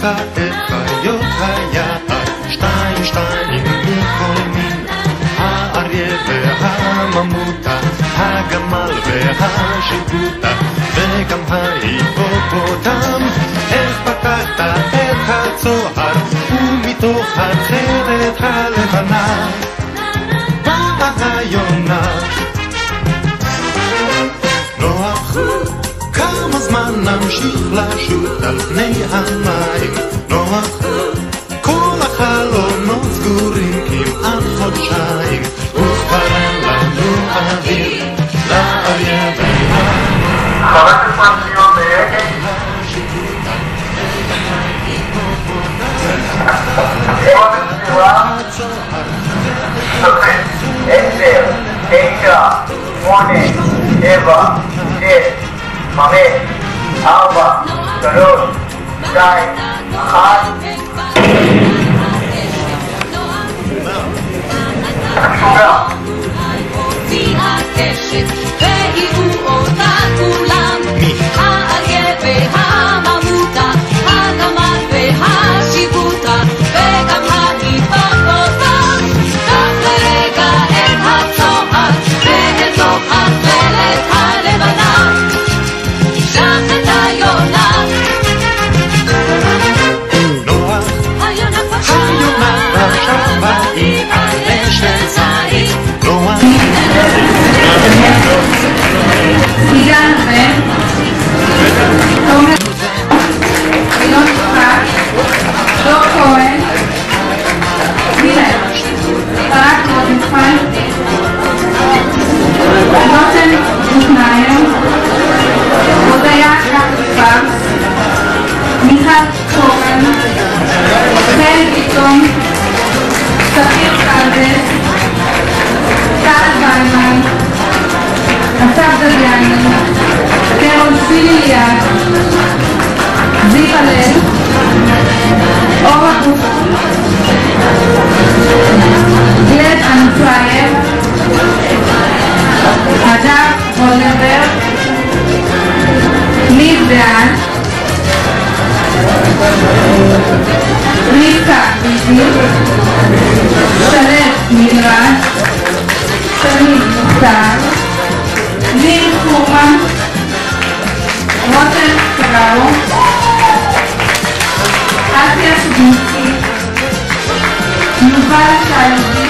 לך את חיות היער, שתיים שתיים מכל מין, האריה והממותה, הגמל והשיבוטה, וגם ההיפופוטם. איך פתחת את הצוהר, ומתוך החרת הלבנה באה היונה. נוח, כמה זמן נמשיך לשוט על פני המים? נוח, כל החלונות סגורים כמעט חודשיים, וכבר אין לנו אוויר לאריה והממותה. 15 שניות בערך. 10, 9, 8, 7, 6, 5, 4, 3, 2, 1. שוגע. הוציאה קשת והיו אותה כולם, האריה והממותה, הגמל והשיבוטה, וגם ההיפופוטם. קח לרגע את הצוהר ואל תוך החלת הלבנה, שח את היונה. נוח, היונה עכשיו באים על אשת זית. נוח, עידן חן, תומר, אילון יצחק, דור כהן, מילר, ברק רוזנפלד, נותן בוטנאייר, הודיה קרפרס, מיכל קורן, חן ביטון, ספיר קלדס, טל ויימן, אסף דדיאני, קרול פיליאד, זיו הלל, אור הגוף, גלד אנפרייר, הדר הולנברג, ניב דן, ריקה ביבי, שלט מילרן, שני מוכתר, ניר פורמן, רותם קראו, אסיה סבינסקי, יובל שלוי,